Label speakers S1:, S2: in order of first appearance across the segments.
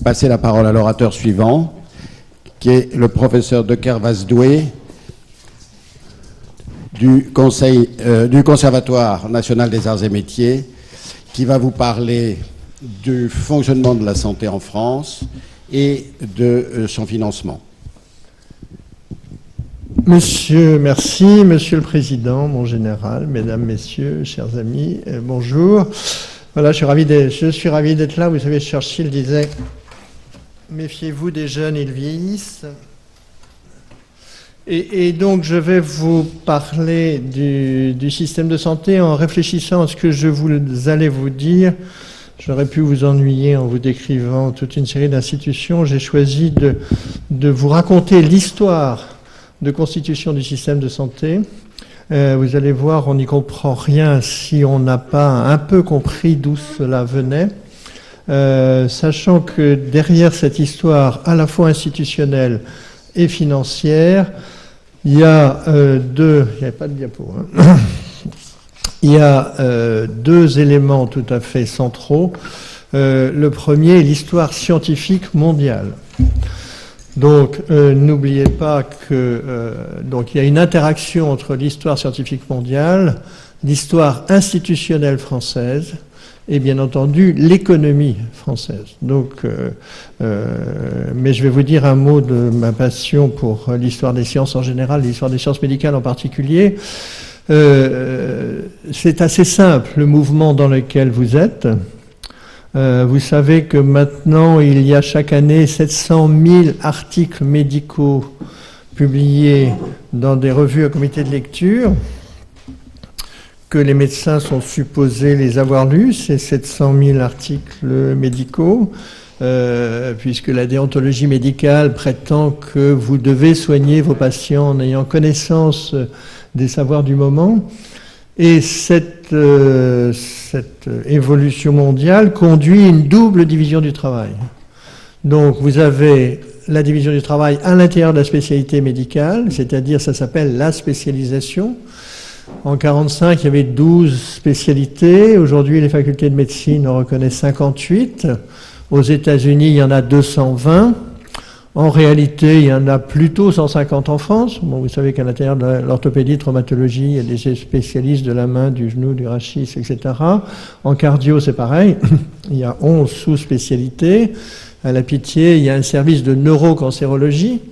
S1: passer la parole à l'orateur suivant, qui est le professeur Decker Vasdoué du Conservatoire national des arts et métiers, qui va vous parler du fonctionnement de la santé en France et de son financement.
S2: Merci, Monsieur le Président, mon général, Mesdames, Messieurs, chers amis, bonjour. Voilà, je suis ravi d'être là. Vous savez, Churchill disait « Méfiez-vous des jeunes, ils vieillissent ». Et donc, je vais vous parler du système de santé en réfléchissant à ce que allez vous dire. J'aurais pu vous ennuyer en vous décrivant toute une série d'institutions. J'ai choisi de vous raconter l'histoire de constitution du système de santé. Vous allez voir, on n'y comprend rien si on n'a pas un peu compris d'où cela venait. Sachant que derrière cette histoire à la fois institutionnelle et financière, il y a il n'y avait pas de diapo, hein. Il y a deux éléments tout à fait centraux. Le premier est l'histoire scientifique mondiale. Donc, n'oubliez pas que donc il y a une interaction entre l'histoire scientifique mondiale, l'histoire institutionnelle française et bien entendu l'économie française. Donc, mais je vais vous dire un mot de ma passion pour l'histoire des sciences en général, l'histoire des sciences médicales en particulier. C'est assez simple le mouvement dans lequel vous êtes. Vous savez que maintenant, il y a chaque année 700 000 articles médicaux publiés dans des revues à comité de lecture, que les médecins sont supposés les avoir lus, ces 700 000 articles médicaux, puisque la déontologie médicale prétend que vous devez soigner vos patients en ayant connaissance des savoirs du moment. Et cette évolution mondiale conduit une double division du travail. Donc vous avez la division du travail à l'intérieur de la spécialité médicale, c'est-à-dire ça s'appelle la spécialisation. En 1945, il y avait 12 spécialités. Aujourd'hui, les facultés de médecine en reconnaissent 58. Aux États-Unis, il y en a 220. En réalité, il y en a plutôt 150 en France. Bon, vous savez qu'à l'intérieur de l'orthopédie, traumatologie, il y a des spécialistes de la main, du genou, du rachis, etc. En cardio, c'est pareil. Il y a 11 sous-spécialités. À la Pitié, il y a un service de neurocancérologie,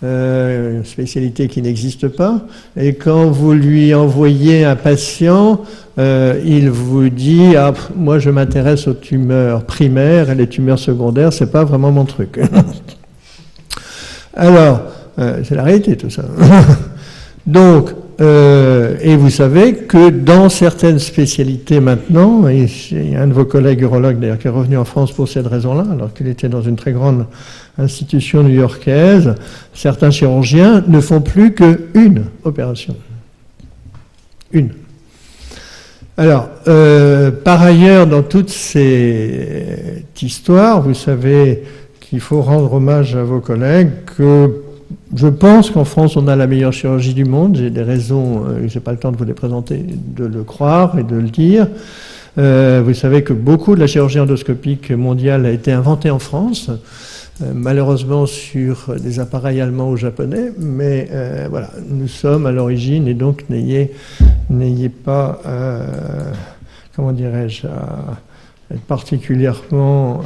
S2: une spécialité qui n'existe pas. Et quand vous lui envoyez un patient, il vous dit « Ah, moi, je m'intéresse aux tumeurs primaires et les tumeurs secondaires, c'est pas vraiment mon truc. » Alors, c'est la réalité tout ça. Donc, et vous savez que dans certaines spécialités maintenant, et il y a un de vos collègues urologues d'ailleurs qui est revenu en France pour cette raison-là, alors qu'il était dans une très grande institution new-yorkaise, certains chirurgiens ne font plus qu'une opération. Une. Alors, par ailleurs, dans toute cette histoire, vous savez qu'il faut rendre hommage à vos collègues, que je pense qu'en France, on a la meilleure chirurgie du monde. J'ai des raisons, je n'ai pas le temps de vous les présenter, de le croire et de le dire. Vous savez que beaucoup de la chirurgie endoscopique mondiale a été inventée en France, malheureusement sur des appareils allemands ou japonais, mais voilà, nous sommes à l'origine, et donc n'ayez pas, comment dirais-je, à être particulièrement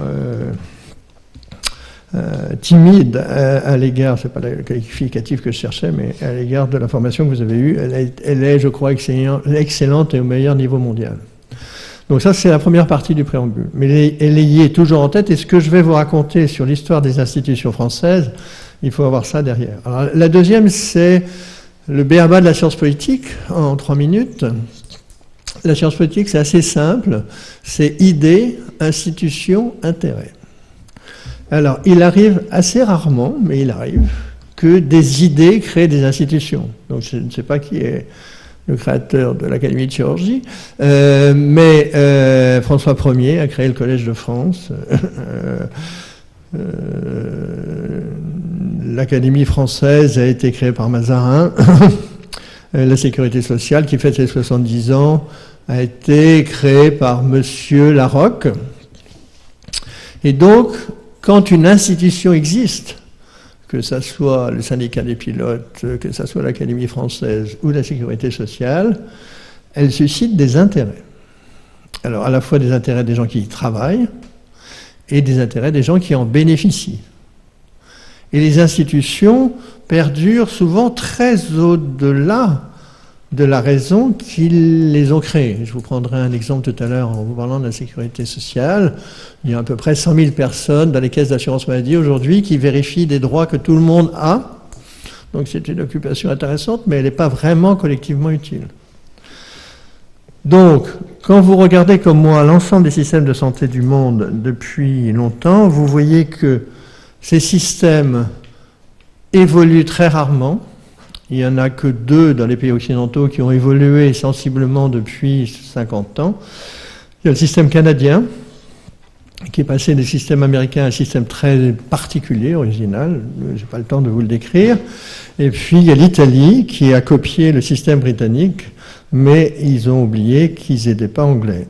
S2: timide à l'égard, c'est pas le qualificatif que je cherchais, mais à l'égard de la formation que vous avez eue. Elle est, je crois, excellente et au meilleur niveau mondial. Donc ça, c'est la première partie du préambule. Mais l'ayez toujours en tête, et ce que je vais vous raconter sur l'histoire des institutions françaises, il faut avoir ça derrière. Alors, la deuxième, c'est le b.a.-ba de la science politique, en 3 minutes. La science politique, c'est assez simple. C'est idée, institution, intérêt. Alors, il arrive assez rarement, mais il arrive, que des idées créent des institutions. Donc, je ne sais pas qui est le créateur de l'Académie de chirurgie, mais François Ier a créé le Collège de France. L'Académie française a été créée par Mazarin. La Sécurité sociale, qui fête ses 70 ans, a été créée par Monsieur Larocque. Et donc, quand une institution existe, que ce soit le syndicat des pilotes, que ce soit l'Académie française ou la sécurité sociale, elle suscite des intérêts. Alors à la fois des intérêts des gens qui y travaillent et des intérêts des gens qui en bénéficient. Et les institutions perdurent souvent très au-delà de la raison qui les ont créées. Je vous prendrai un exemple tout à l'heure en vous parlant de la sécurité sociale. Il y a à peu près 100 000 personnes dans les caisses d'assurance maladie aujourd'hui qui vérifient des droits que tout le monde a. Donc c'est une occupation intéressante, mais elle n'est pas vraiment collectivement utile. Donc, quand vous regardez comme moi l'ensemble des systèmes de santé du monde depuis longtemps, vous voyez que ces systèmes évoluent très rarement. Il n'y en a que 2 dans les pays occidentaux qui ont évolué sensiblement depuis 50 ans. Il y a le système canadien, qui est passé des systèmes américains à un système très particulier, original, je n'ai pas le temps de vous le décrire. Et puis il y a l'Italie, qui a copié le système britannique, mais ils ont oublié qu'ils n'étaient pas anglais.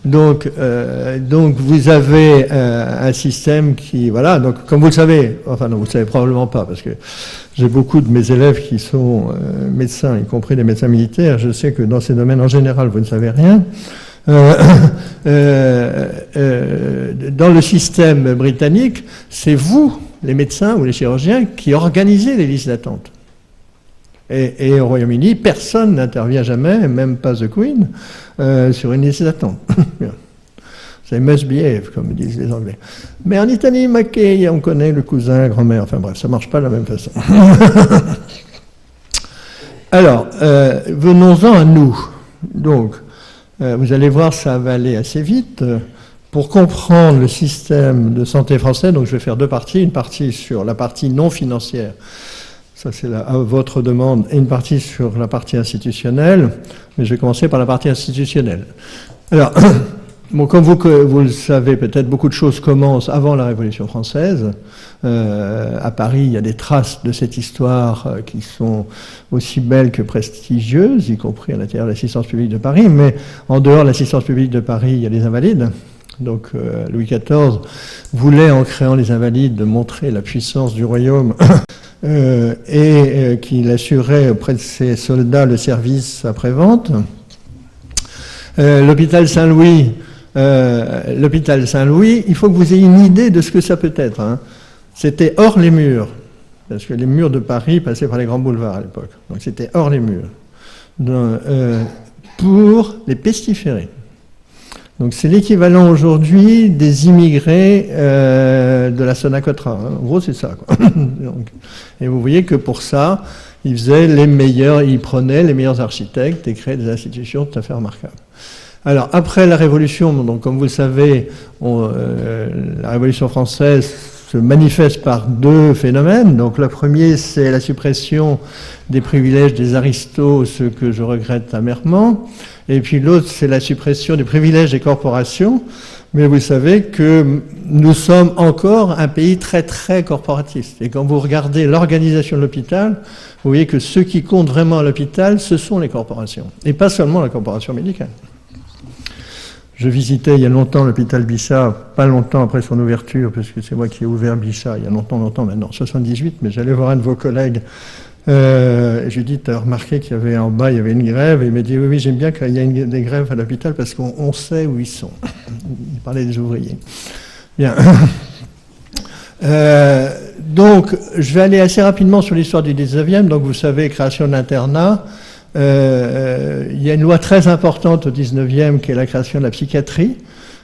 S2: Donc vous avez un système qui, voilà, donc comme vous le savez, enfin non, vous ne le savez probablement pas, parce que j'ai beaucoup de mes élèves qui sont médecins, y compris des médecins militaires. Je sais que dans ces domaines, en général, vous ne savez rien. Dans le système britannique, c'est vous, les médecins ou les chirurgiens, qui organisez les listes d'attente. Et au Royaume-Uni, personne n'intervient jamais, même pas The Queen, sur une liste d'attente. C'est must behave, comme disent les Anglais. Mais en Italie, Mackay, on connaît le cousin, la grand-mère, enfin bref, ça ne marche pas de la même façon. Alors, venons-en à nous. Donc, vous allez voir, ça va aller assez vite. Pour comprendre le système de santé français, donc je vais faire 2 parties, une partie sur la partie non financière, ça c'est à votre demande, et une partie sur la partie institutionnelle, mais je vais commencer par la partie institutionnelle. Alors, bon, comme vous le savez, peut-être beaucoup de choses commencent avant la Révolution française. À Paris, il y a des traces de cette histoire qui sont aussi belles que prestigieuses, y compris à l'intérieur de l'assistance publique de Paris, mais en dehors de l'assistance publique de Paris, il y a les Invalides. Donc Louis XIV voulait, en créant les Invalides, montrer la puissance du royaume et qu'il assurait auprès de ses soldats le service après-vente. L'hôpital Saint-Louis, il faut que vous ayez une idée de ce que ça peut être. Hein. C'était hors les murs, parce que les murs de Paris passaient par les grands boulevards à l'époque. Donc c'était hors les murs. Pour les pestiférés. Donc c'est l'équivalent aujourd'hui des immigrés de la Sonacotra. Hein. En gros, c'est ça, quoi. Donc, et vous voyez que pour ça, ils prenaient les meilleurs architectes et créaient des institutions tout à fait remarquables. Alors, après la Révolution, donc comme vous le savez, la Révolution française se manifeste par 2 phénomènes. Donc le premier, c'est la suppression des privilèges des aristos, ce que je regrette amèrement. Et puis l'autre, c'est la suppression des privilèges des corporations. Mais vous savez que nous sommes encore un pays très très corporatiste. Et quand vous regardez l'organisation de l'hôpital, vous voyez que ce qui compte vraiment à l'hôpital, ce sont les corporations. Et pas seulement la corporation médicale. Je visitais il y a longtemps l'hôpital Bichat, pas longtemps après son ouverture, parce que c'est moi qui ai ouvert Bichat il y a longtemps maintenant, 78, mais j'allais voir un de vos collègues. Je lui ai dit, tu as remarqué qu'il y avait en bas, il y avait une grève, et il m'a dit, oui, j'aime bien qu'il y ait des grèves à l'hôpital parce qu'on sait où ils sont. Il parlait des ouvriers. Bien. Donc, je vais aller assez rapidement sur l'histoire du 19e. Donc, vous savez, création de l'internat. Il y a une loi très importante au 19e qui est la création de la psychiatrie.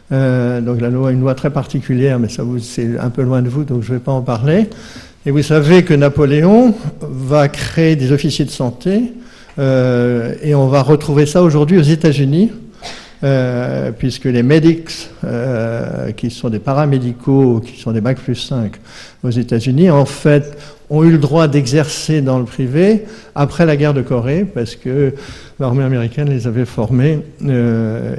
S2: Donc la loi est une loi très particulière, mais ça c'est un peu loin de vous, donc je ne vais pas en parler. Et vous savez que Napoléon va créer des officiers de santé, et on va retrouver ça aujourd'hui aux États-Unis, puisque les medics, qui sont des paramédicaux, qui sont des Bac plus 5 aux États-Unis, en fait, ont eu le droit d'exercer dans le privé après la guerre de Corée, parce que l'armée américaine les avait formés.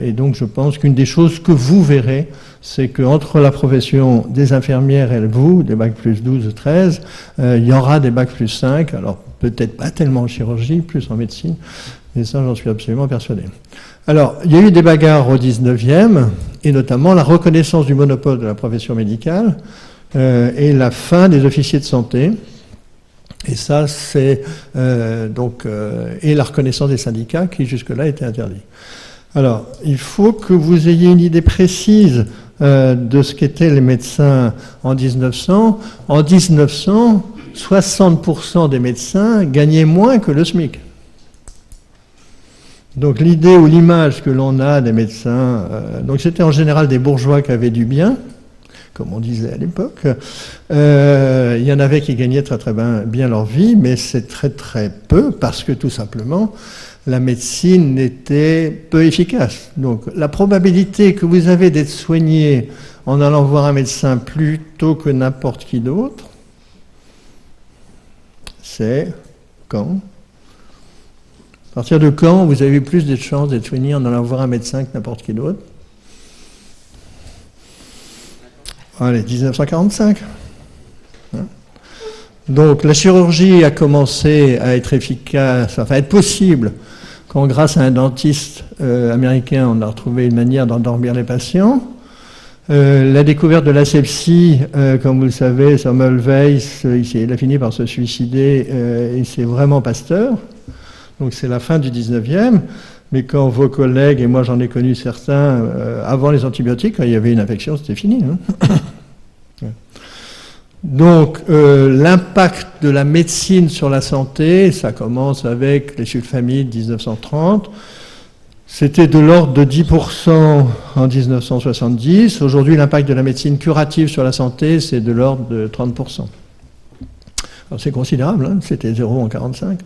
S2: Et donc je pense qu'une des choses que vous verrez, c'est qu'entre la profession des infirmières et vous, des Bac plus 12 ou 13, il y aura des Bac plus 5, alors peut-être pas tellement en chirurgie, plus en médecine, et ça j'en suis absolument persuadé. Alors, il y a eu des bagarres au 19e, et notamment la reconnaissance du monopole de la profession médicale et la fin des officiers de santé. Et ça, c'est et la reconnaissance des syndicats qui jusque-là étaient interdits. Alors, il faut que vous ayez une idée précise de ce qu'étaient les médecins en 1900. En 1900, 60% des médecins gagnaient moins que le SMIC. Donc l'idée ou l'image que l'on a des médecins, donc c'était en général des bourgeois qui avaient du bien, comme on disait à l'époque. Il y en avait qui gagnaient très très bien leur vie, mais c'est très très peu parce que tout simplement la médecine était peu efficace. Donc la probabilité que vous avez d'être soigné en allant voir un médecin plutôt que n'importe qui d'autre, c'est quand ? À partir de quand vous avez plus de chances d'être soigné en allant voir un médecin que n'importe qui d'autre ? Allez, 1945. Donc la chirurgie a commencé à être efficace, enfin à être possible, quand grâce à un dentiste américain, on a retrouvé une manière d'endormir les patients. La découverte de l'asepsie, comme vous le savez, Samuel Weiss, il a fini par se suicider, et c'est vraiment Pasteur. Donc c'est la fin du 19e, mais quand vos collègues, et moi j'en ai connu certains, avant les antibiotiques, quand il y avait une infection, c'était fini. Hein. Donc l'impact de la médecine sur la santé, ça commence avec les sulfamides 1930, c'était de l'ordre de 10% en 1970. Aujourd'hui, l'impact de la médecine curative sur la santé, c'est de l'ordre de 30%. Alors, c'est considérable, hein, c'était 0 en 1945,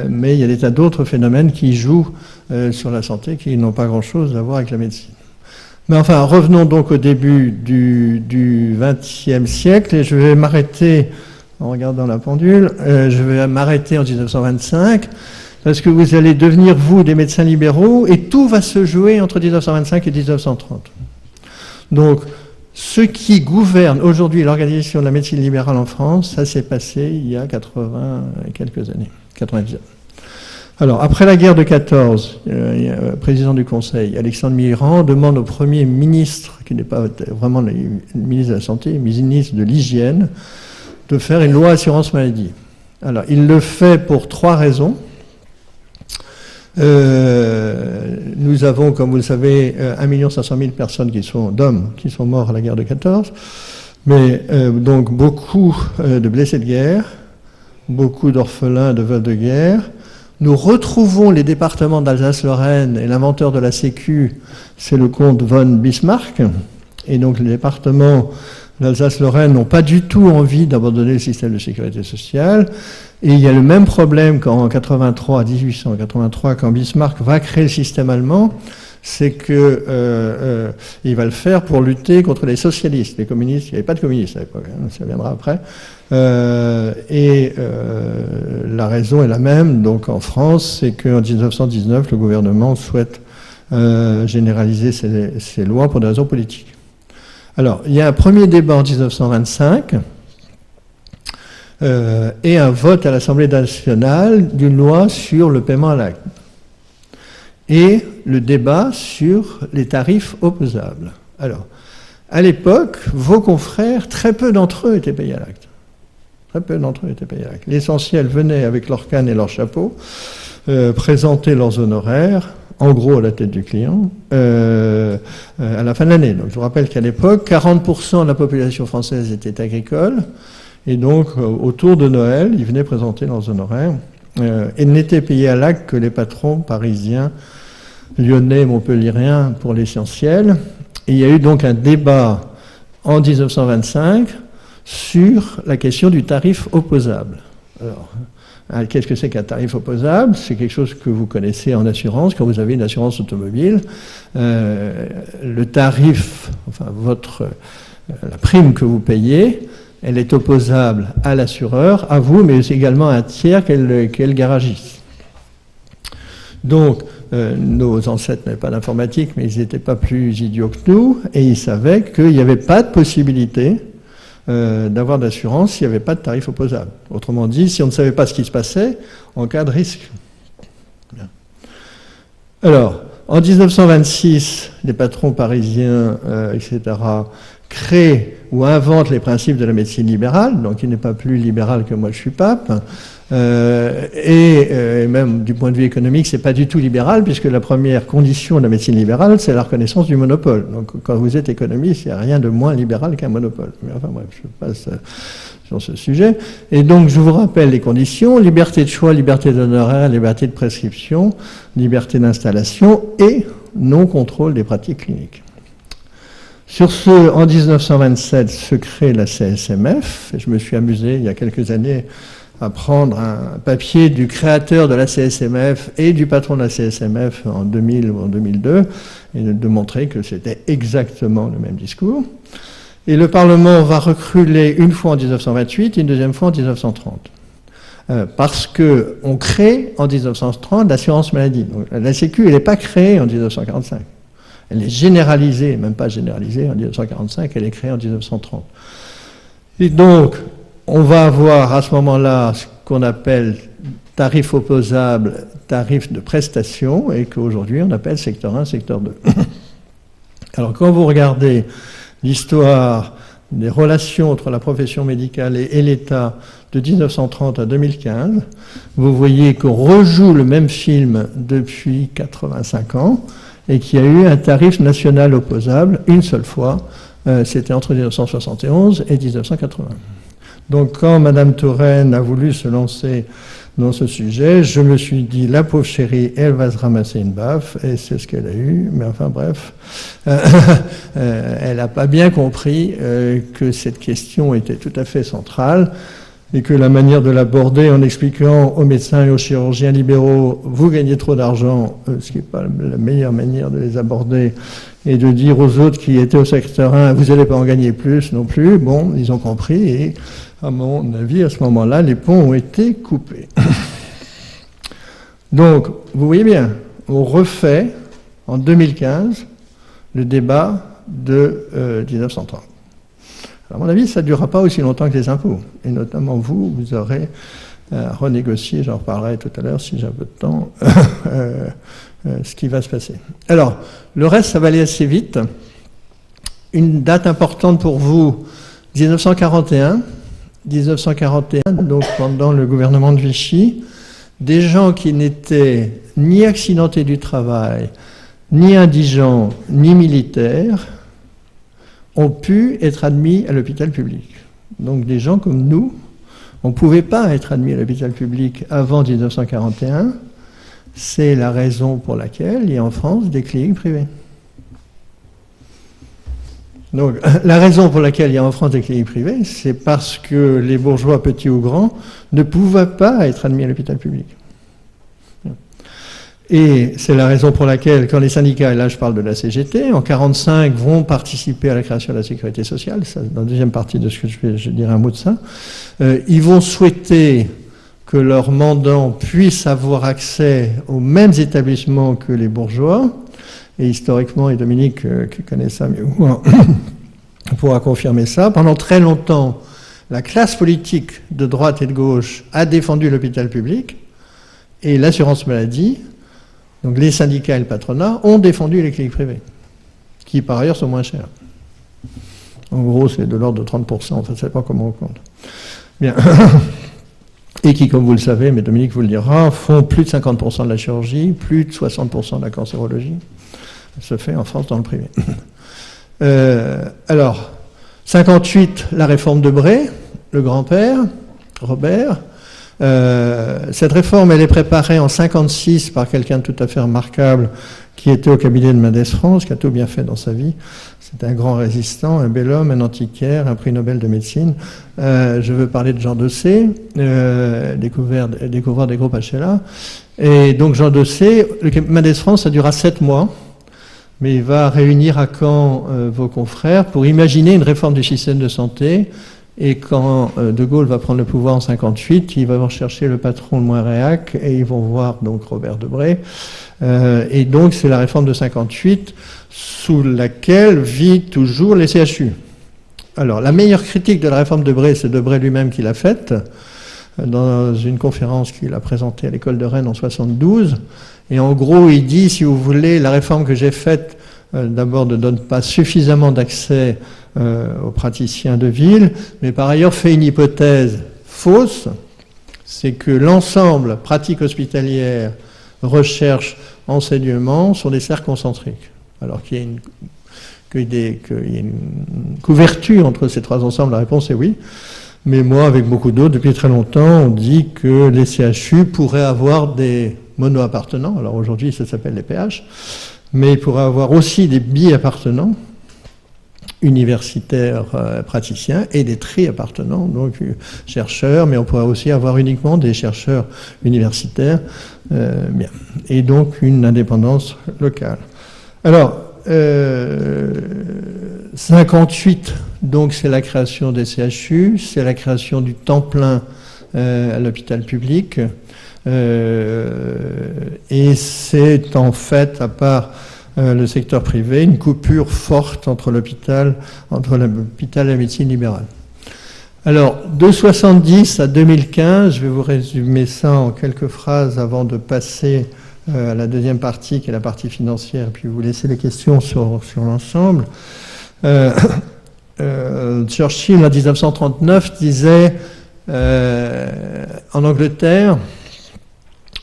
S2: mais il y a des tas d'autres phénomènes qui jouent sur la santé qui n'ont pas grand-chose à voir avec la médecine. Mais enfin, revenons donc au début du XXe siècle, et je vais m'arrêter, en regardant la pendule, je vais m'arrêter en 1925, parce que vous allez devenir, vous, des médecins libéraux, et tout va se jouer entre 1925 et 1930. Donc, ce qui gouverne aujourd'hui l'organisation de la médecine libérale en France, ça s'est passé il y a 80 et quelques années, 90 ans. Alors, après la guerre de 14, président du Conseil, Alexandre Mitterrand demande au Premier ministre, qui n'est pas vraiment le ministre de la Santé, mais ministre de l'Hygiène, de faire une loi assurance maladie. Alors, il le fait pour 3 raisons. Nous avons, comme vous le savez, 1 500 000 personnes d'hommes qui sont morts à la guerre de 14, mais donc beaucoup de blessés de guerre, beaucoup d'orphelins, de veuves de guerre. Nous retrouvons les départements d'Alsace-Lorraine, et l'inventeur de la Sécu, c'est le comte von Bismarck, et donc les départements d'Alsace-Lorraine n'ont pas du tout envie d'abandonner le système de sécurité sociale. Et il y a le même problème qu'en 1883, quand Bismarck va créer le système allemand, c'est que il va le faire pour lutter contre les socialistes, les communistes. Il n'y avait pas de communistes à l'époque, hein, ça viendra après. La raison est la même. Donc en France, c'est qu'en 1919, le gouvernement souhaite généraliser ces lois pour des raisons politiques. Alors, il y a un premier débat en 1925 et un vote à l'Assemblée nationale d'une loi sur le paiement à l'acte et le débat sur les tarifs opposables. Alors, à l'époque, vos confrères, très peu d'entre eux étaient payés à l'acte. Très peu d'entre eux étaient payés à l'acte. L'essentiel venait avec leur canne et leur chapeau, présenter leurs honoraires, en gros à la tête du client, à la fin de l'année. Donc je vous rappelle qu'à l'époque, 40% de la population française était agricole, et donc autour de Noël, ils venaient présenter leurs honoraires, et n'étaient payés à l'acte que les patrons parisiens, lyonnais, montpelliérains pour l'essentiel. Et il y a eu donc un débat en 1925 sur la question du tarif opposable. Alors, qu'est-ce que c'est qu'un tarif opposable? C'est quelque chose que vous connaissez en assurance, quand vous avez une assurance automobile. Le tarif, enfin la prime que vous payez, elle est opposable à l'assureur, à vous, mais également à un tiers qu'est le garagiste. Donc, nos ancêtres n'avaient pas d'informatique, mais ils n'étaient pas plus idiots que nous, et ils savaient qu'il n'y avait pas de possibilité d'avoir d'assurance s'il n'y avait pas de tarif opposable. Autrement dit, si on ne savait pas ce qui se passait en cas de risque. Alors, en 1926, les patrons parisiens, etc., créent ou inventent les principes de la médecine libérale, donc il n'est pas plus libéral que moi je suis pape, et même du point de vue économique, c'est pas du tout libéral, puisque la première condition de la médecine libérale, c'est la reconnaissance du monopole. Donc quand vous êtes économiste, il n'y a rien de moins libéral qu'un monopole. Mais enfin bref, je passe sur ce sujet. Et donc je vous rappelle les conditions: liberté de choix, liberté d'honoraires, liberté de prescription, liberté d'installation et non-contrôle des pratiques cliniques. Sur ce, en 1927, se crée la CSMF. Je me suis amusé il y a quelques années à prendre un papier du créateur de la CSMF et du patron de la CSMF en 2000 ou en 2002 et de montrer que c'était exactement le même discours. Et le Parlement va reculer une fois en 1928 et une deuxième fois en 1930. Parce qu'on crée en 1930 l'assurance maladie. Donc, la Sécu, elle n'est pas créée en 1945. Elle est généralisée, même pas généralisée en 1945, elle est créée en 1930. Et donc, on va avoir à ce moment-là ce qu'on appelle tarif opposable, tarif de prestation, et qu'aujourd'hui on appelle secteur 1, secteur 2. Alors quand vous regardez l'histoire des relations entre la profession médicale et l'État de 1930 à 2015, vous voyez qu'on rejoue le même film depuis 85 ans, et qu'il y a eu un tarif national opposable une seule fois, c'était entre 1971 et 1980. Donc quand Madame Touraine a voulu se lancer dans ce sujet, je me suis dit, la pauvre chérie, elle va se ramasser une baffe, et c'est ce qu'elle a eu, mais enfin bref, elle n'a pas bien compris que cette question était tout à fait centrale, et que la manière de l'aborder en expliquant aux médecins et aux chirurgiens libéraux, vous gagnez trop d'argent, ce qui n'est pas la meilleure manière de les aborder, et de dire aux autres qui étaient au secteur 1, vous n'allez pas en gagner plus non plus, bon, ils ont compris, et à mon avis, à ce moment-là, les ponts ont été coupés. Donc, vous voyez bien, on refait, en 2015, le débat de 1930. À mon avis, ça ne durera pas aussi longtemps que les impôts. Et notamment vous aurez à renégocier, j'en reparlerai tout à l'heure si j'ai un peu de temps, ce qui va se passer. Alors, le reste, ça va aller assez vite. Une date importante pour vous, 1941. 1941, donc pendant le gouvernement de Vichy, des gens qui n'étaient ni accidentés du travail, ni indigents, ni militaires, ont pu être admis à l'hôpital public. Donc des gens comme nous, on ne pouvait pas être admis à l'hôpital public avant 1941. C'est la raison pour laquelle il y a en France des cliniques privées. Donc la raison pour laquelle il y a en France des cliniques privées, c'est parce que les bourgeois, petits ou grands, ne pouvaient pas être admis à l'hôpital public. Et c'est la raison pour laquelle, quand les syndicats, et là je parle de la CGT, en 1945 vont participer à la création de la sécurité sociale, ça, dans la deuxième partie de ce que je dirai un mot de ça, ils vont souhaiter que leurs mandants puissent avoir accès aux mêmes établissements que les bourgeois, et historiquement, et Dominique, qui connaît ça mieux que moi, pourra confirmer ça. Pendant très longtemps, la classe politique de droite et de gauche a défendu l'hôpital public, et l'assurance maladie, donc les syndicats et le patronat, ont défendu les cliniques privées, qui par ailleurs sont moins chères. En gros, c'est de l'ordre de 30%, enfin, je ne sais pas comment on compte. Bien. Et qui, comme vous le savez, mais Dominique vous le dira, font plus de 50% de la chirurgie, plus de 60% de la cancérologie. Ça se fait en France dans le privé. Alors, 58, la réforme de Bray, le grand-père, Robert. Cette réforme, elle est préparée en 56 par quelqu'un de tout à fait remarquable qui était au cabinet de Mendès France, qui a tout bien fait dans sa vie. C'est un grand résistant, un bel homme, un antiquaire, un prix Nobel de médecine. Je veux parler de Jean Dossé, découvreur des groupes HLA. Et donc Jean Dossé, le Mendès France, ça durera 7 mois, mais il va réunir à Caen vos confrères pour imaginer une réforme du système de santé. Et quand De Gaulle va prendre le pouvoir en 58, il va rechercher le patron de Montréac et ils vont voir donc Robert Debré. Et donc c'est la réforme de 58 sous laquelle vit toujours les CHU. Alors la meilleure critique de la réforme de Debré, c'est Debré lui-même qui l'a faite. dans une conférence qu'il a présentée à l'école de Rennes en 72. Et en gros, il dit, si vous voulez, la réforme que j'ai faite, d'abord ne donne pas suffisamment d'accès aux praticiens de ville, mais par ailleurs fait une hypothèse fausse, c'est que l'ensemble pratique hospitalière, recherche, enseignement sont des cercles concentriques. Alors qu'il y a une couverture entre ces trois ensembles, la réponse est oui. Mais moi, avec beaucoup d'autres, depuis très longtemps, on dit que les CHU pourraient avoir des mono-appartenants. Alors aujourd'hui, ça s'appelle les PH. Mais ils pourraient avoir aussi des bi-appartenants, universitaires praticiens, et des tri-appartenants, donc chercheurs, mais on pourrait aussi avoir uniquement des chercheurs universitaires. Bien. Et donc une indépendance locale. Alors, 58, donc c'est la création des CHU, c'est la création du temps plein à l'hôpital public, et c'est en fait, à part le secteur privé, une coupure forte entre l'hôpital et la médecine libérale. Alors, de 70 à 2015, je vais vous résumer ça en quelques phrases avant de passer à la deuxième partie, qui est la partie financière, puis vous laisser les questions sur l'ensemble. Churchill, en 1939, disait en Angleterre,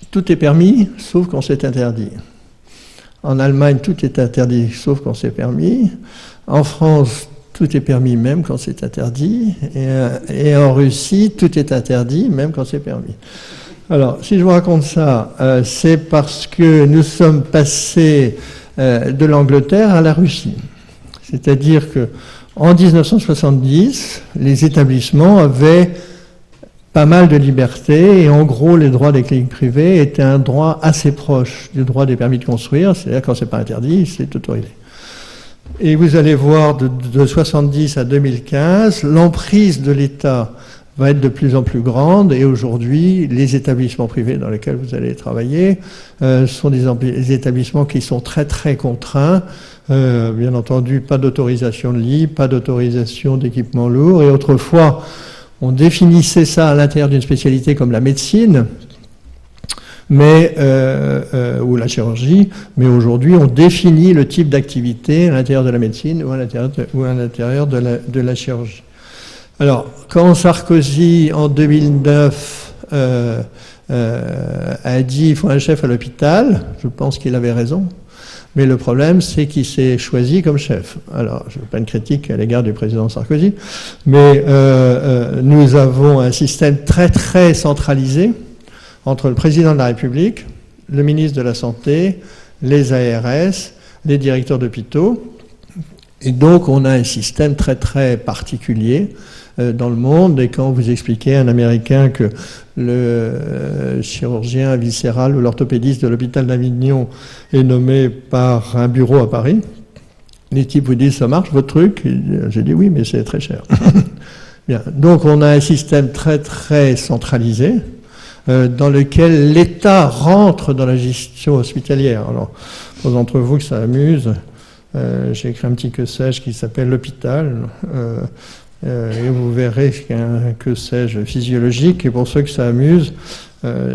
S2: tout est permis, sauf qu'on s'est interdit. En Allemagne, tout est interdit, sauf qu'on s'est permis. En France, tout est permis, même quand c'est interdit. Et en Russie, tout est interdit, même quand c'est permis. Alors, si je vous raconte ça, c'est parce que nous sommes passés de l'Angleterre à la Russie. C'est-à-dire que en 1970, les établissements avaient pas mal de liberté, et en gros, les droits des cliniques privées étaient un droit assez proche du droit des permis de construire, c'est-à-dire quand c'est pas interdit, c'est autorisé. Et vous allez voir, de 70 à 2015, l'emprise de l'État va être de plus en plus grande, et aujourd'hui, les établissements privés dans lesquels vous allez travailler sont des établissements qui sont très très contraints. Bien entendu, pas d'autorisation de lit, pas d'autorisation d'équipements lourds, et autrefois, on définissait ça à l'intérieur d'une spécialité comme la médecine, mais, ou la chirurgie, mais aujourd'hui on définit le type d'activité à l'intérieur de la médecine ou à l'intérieur de la chirurgie. Alors, quand Sarkozy, en 2009, a dit il faut un chef à l'hôpital, je pense qu'il avait raison. Mais le problème, c'est qu'il s'est choisi comme chef. Alors, je ne veux pas une critique à l'égard du président Sarkozy, mais nous avons un système très très centralisé entre le président de la République, le ministre de la Santé, les ARS, les directeurs d'hôpitaux. Et donc, on a un système très très particulier dans le monde. Et quand vous expliquez à un Américain que le chirurgien viscéral ou l'orthopédiste de l'hôpital d'Avignon est nommé par un bureau à Paris, les types vous disent « ça marche votre truc ?» J'ai dit « oui, mais c'est très cher ». Bien. Donc on a un système très très centralisé dans lequel l'État rentre dans la gestion hospitalière. Alors, pour d'entre vous que ça amuse, j'ai écrit un petit que sais-je qui s'appelle « L'hôpital ». Et vous verrez qu'un que sais-je physiologique. Et pour ceux que ça amuse,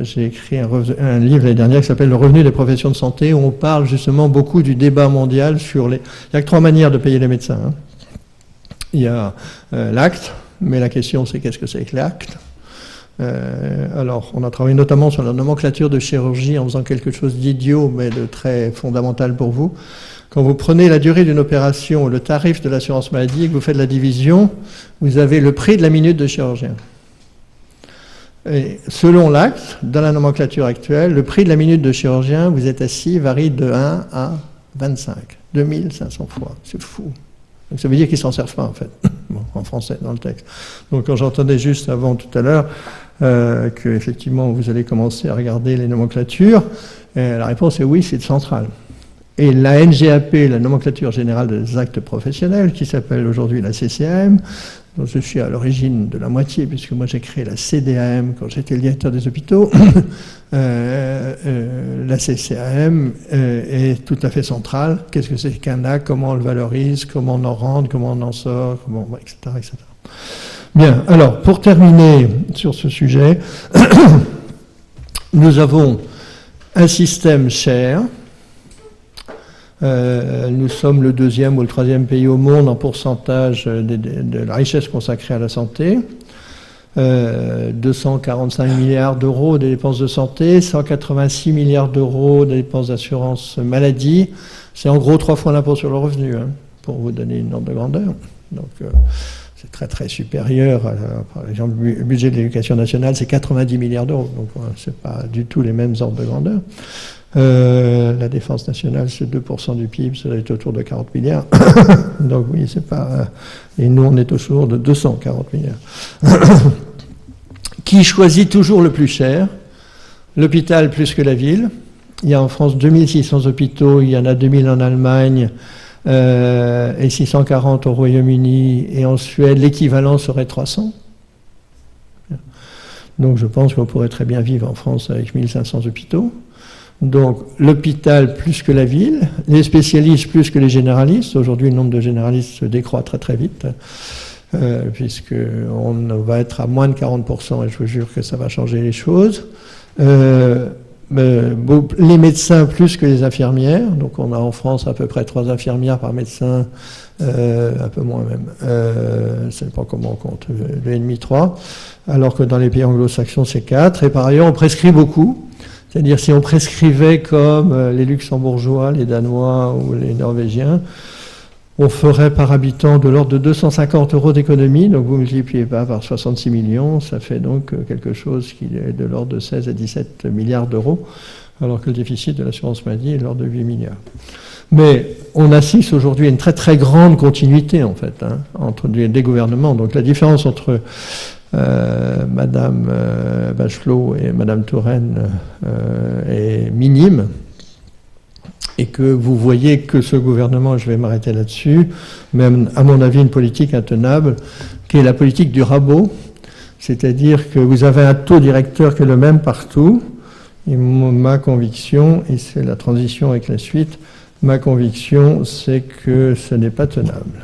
S2: j'ai écrit un livre l'année dernière qui s'appelle « Le revenu des professions de santé » où on parle justement beaucoup du débat mondial sur les... Il n'y a que 3 manières de payer les médecins. Hein. Il y a l'acte, mais la question c'est qu'est-ce que c'est que l'acte ? Alors, on a travaillé notamment sur la nomenclature de chirurgie en faisant quelque chose d'idiot, mais de très fondamental pour vous. Quand vous prenez la durée d'une opération, le tarif de l'assurance maladie, et que vous faites la division, vous avez le prix de la minute de chirurgien. Et selon l'acte, dans la nomenclature actuelle, le prix de la minute de chirurgien, vous êtes assis, varie de 1 à 25, 2500 fois. C'est fou. Donc ça veut dire qu'ils ne s'en servent pas, en fait, bon, en français, dans le texte. Donc quand j'entendais juste avant, tout à l'heure, que effectivement vous allez commencer à regarder les nomenclatures, la réponse est oui, c'est central. Et la NGAP, la nomenclature générale des actes professionnels, qui s'appelle aujourd'hui la CCAM, dont je suis à l'origine de la moitié, puisque moi j'ai créé la CDAM quand j'étais le directeur des hôpitaux, la CCAM est tout à fait centrale. Qu'est-ce que c'est qu'un acte, comment on le valorise, comment on en rentre, comment on en sort, comment, etc., etc. Bien, alors, pour terminer sur ce sujet, nous avons un système cher. Nous sommes le 2e ou le 3e pays au monde en pourcentage de la richesse consacrée à la santé. 245 milliards d'euros de dépenses de santé, 186 milliards d'euros de dépenses d'assurance maladie. C'est en gros 3 fois l'impôt sur le revenu, hein, pour vous donner une ordre de grandeur. Donc c'est très très supérieur. Par exemple, le budget de l'éducation nationale, c'est 90 milliards d'euros. Donc c'est pas du tout les mêmes ordres de grandeur. La défense nationale, c'est 2% du PIB, ça doit être autour de 40 milliards. Donc oui, c'est pas... Et nous, on est autour de 240 milliards. Qui choisit toujours le plus cher? L'hôpital plus que la ville. Il y a en France 2600 hôpitaux, il y en a 2000 en Allemagne, et 640 au Royaume-Uni, et en Suède, l'équivalent serait 300. Donc je pense qu'on pourrait très bien vivre en France avec 1500 hôpitaux. Donc l'hôpital plus que la ville, les spécialistes plus que les généralistes. Aujourd'hui, le nombre de généralistes se décroît très très vite, puisqu'on va être à moins de 40%, et je vous jure que ça va changer les choses. Les médecins plus que les infirmières, donc on a en France à peu près 3 infirmières par médecin, un peu moins même, ça dépend comment on compte, 2,5, 3, alors que dans les pays anglo-saxons c'est 4, et par ailleurs on prescrit beaucoup. C'est-à-dire, si on prescrivait comme les Luxembourgeois, les Danois ou les Norvégiens, on ferait par habitant de l'ordre de 250 € d'économie. Donc, vous multipliez pas par 66 millions, ça fait donc quelque chose qui est de l'ordre de 16 à 17 milliards d'euros, alors que le déficit de l'assurance maladie est de l'ordre de 8 milliards. Mais on assiste aujourd'hui à une très très grande continuité, en fait, hein, entre des gouvernements. Donc, la différence entre Madame Bachelot et Madame Touraine est minime, et que vous voyez que ce gouvernement, je vais m'arrêter là-dessus, même à mon avis une politique intenable, qui est la politique du rabot, c'est-à-dire que vous avez un taux directeur qui est le même partout, et ma conviction, et c'est la transition avec la suite, ma conviction c'est que ce n'est pas tenable.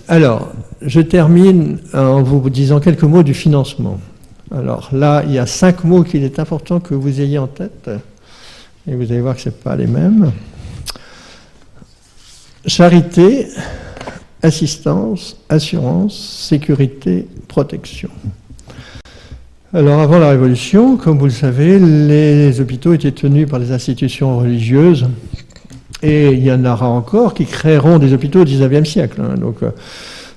S2: Alors, je termine en vous disant quelques mots du financement. Alors là, il y a 5 mots qu'il est important que vous ayez en tête, et vous allez voir que ce n'est pas les mêmes. Charité, assistance, assurance, sécurité, protection. Alors avant la Révolution, comme vous le savez, les hôpitaux étaient tenus par les institutions religieuses, et il y en aura encore qui créeront des hôpitaux au XIXe siècle. Hein. Donc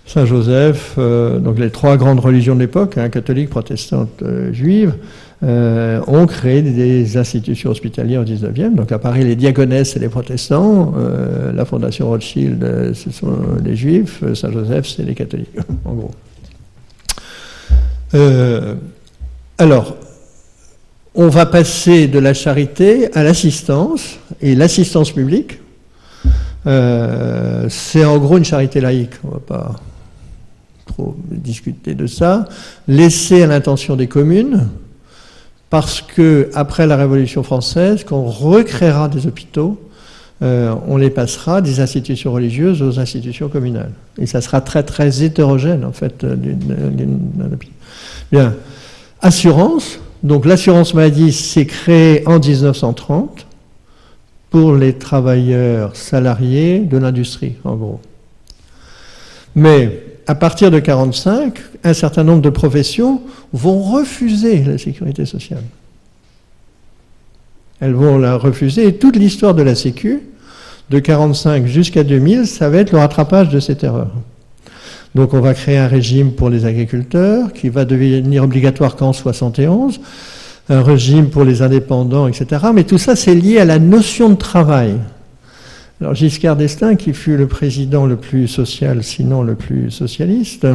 S2: Saint-Joseph, donc les 3 grandes religions de l'époque, hein, catholique, protestante, juive, ont créé des institutions hospitalières au XIXe. Donc à Paris, les diaconesses, c'est les protestants, la Fondation Rothschild, ce sont les juifs, Saint-Joseph, c'est les catholiques, en gros. Alors, on va passer de la charité à l'assistance, et l'assistance publique, c'est en gros une charité laïque, on ne va pas trop discuter de ça, laissée à l'intention des communes, parce que après la Révolution française, quand on recréera des hôpitaux, on les passera des institutions religieuses aux institutions communales. Et ça sera très très hétérogène en fait. Bien. Assurance. Donc l'assurance maladie s'est créée en 1930 pour les travailleurs salariés de l'industrie, en gros. Mais à partir de 1945, un certain nombre de professions vont refuser la sécurité sociale. Elles vont la refuser, et toute l'histoire de la Sécu, de 1945 jusqu'à 2000, ça va être le rattrapage de cette erreur. Donc on va créer un régime pour les agriculteurs, qui va devenir obligatoire qu'en 1971, un régime pour les indépendants, etc. Mais tout ça, c'est lié à la notion de travail. Alors Giscard d'Estaing, qui fut le président le plus social, sinon le plus socialiste,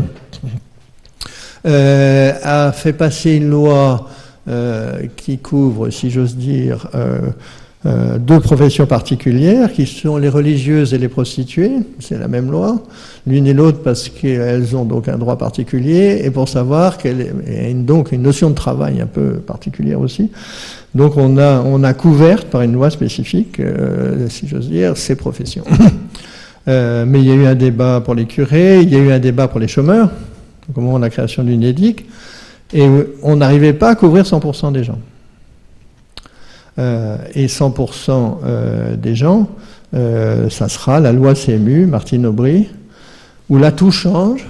S2: a fait passer une loi qui couvre, si j'ose dire, 2 professions particulières, qui sont les religieuses et les prostituées. C'est la même loi, l'une et l'autre parce qu'elles ont donc un droit particulier, et pour savoir qu'elles ont donc une notion de travail un peu particulière aussi. Donc on a couvert par une loi spécifique, si j'ose dire, ces professions. Mais il y a eu un débat pour les curés, il y a eu un débat pour les chômeurs, donc au moment de la création du NEDIC, et on n'arrivait pas à couvrir 100% des gens. Et 100% des gens, ça sera la loi CMU, Martine Aubry, où là tout change,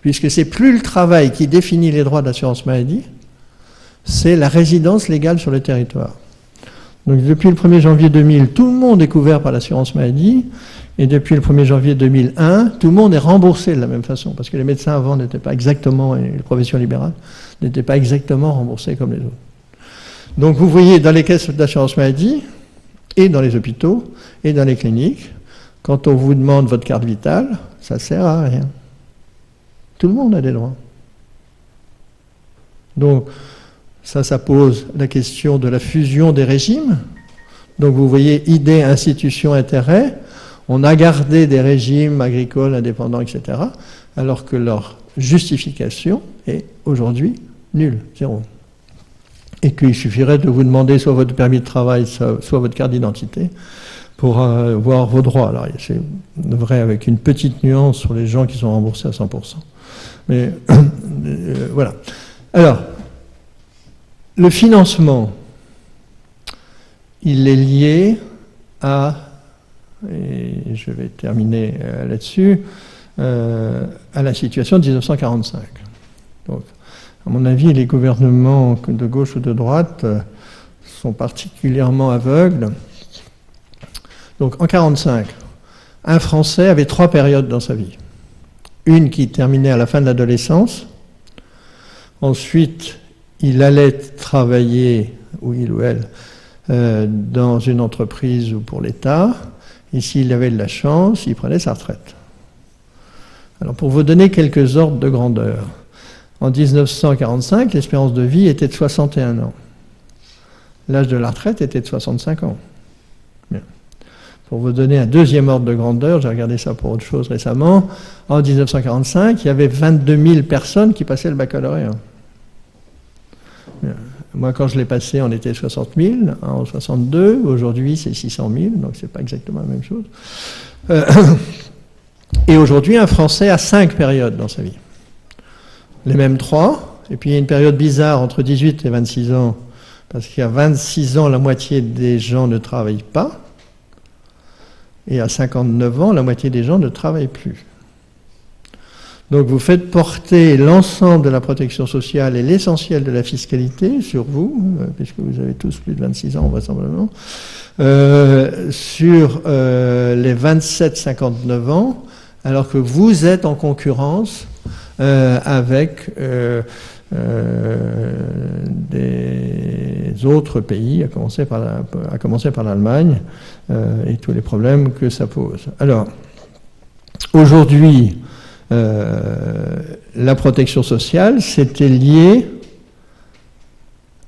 S2: puisque c'est plus le travail qui définit les droits d'assurance maladie, c'est la résidence légale sur le territoire. Donc depuis le 1er janvier 2000, tout le monde est couvert par l'assurance maladie, et depuis le 1er janvier 2001, tout le monde est remboursé de la même façon, parce que les médecins avant n'étaient pas exactement, et les professions libérales n'étaient pas exactement remboursés comme les autres. Donc vous voyez, dans les caisses d'assurance maladie, et dans les hôpitaux, et dans les cliniques, quand on vous demande votre carte vitale, ça ne sert à rien. Tout le monde a des droits. Donc, ça pose la question de la fusion des régimes. Donc vous voyez, idée, institution, intérêt. On a gardé des régimes agricoles, indépendants, etc., alors que leur justification est aujourd'hui nulle, zéro. Et qu'il suffirait de vous demander soit votre permis de travail, soit votre carte d'identité pour voir vos droits. Alors c'est vrai avec une petite nuance sur les gens qui sont remboursés à 100%. Mais voilà. Alors, le financement, il est lié à, et je vais terminer là-dessus, à la situation de 1945. Donc, à mon avis, les gouvernements de gauche ou de droite sont particulièrement aveugles. Donc en 1945, un Français avait 3 périodes dans sa vie. Une qui terminait à la fin de l'adolescence. Ensuite, il allait travailler, ou il ou elle, dans une entreprise ou pour l'État. Et s'il avait de la chance, il prenait sa retraite. Alors pour vous donner quelques ordres de grandeur, en 1945, l'espérance de vie était de 61 ans. L'âge de la retraite était de 65 ans. Bien. Pour vous donner un deuxième ordre de grandeur, j'ai regardé ça pour autre chose récemment, en 1945, il y avait 22 000 personnes qui passaient le baccalauréat. Bien. Moi, quand je l'ai passé, on était 60 000 en 62. Aujourd'hui, c'est 600 000, donc c'est pas exactement la même chose. Et aujourd'hui, un Français a 5 périodes dans sa vie. Les mêmes 3, et puis il y a une période bizarre entre 18 et 26 ans, parce qu'il y a 26 ans, la moitié des gens ne travaillent pas, et à 59 ans, la moitié des gens ne travaillent plus. Donc vous faites porter l'ensemble de la protection sociale et l'essentiel de la fiscalité sur vous, puisque vous avez tous plus de 26 ans vraisemblablement, sur les 27-59 ans, alors que vous êtes en concurrence avec des autres pays, à commencer par l'Allemagne, et tous les problèmes que ça pose. Alors, aujourd'hui, la protection sociale, c'était lié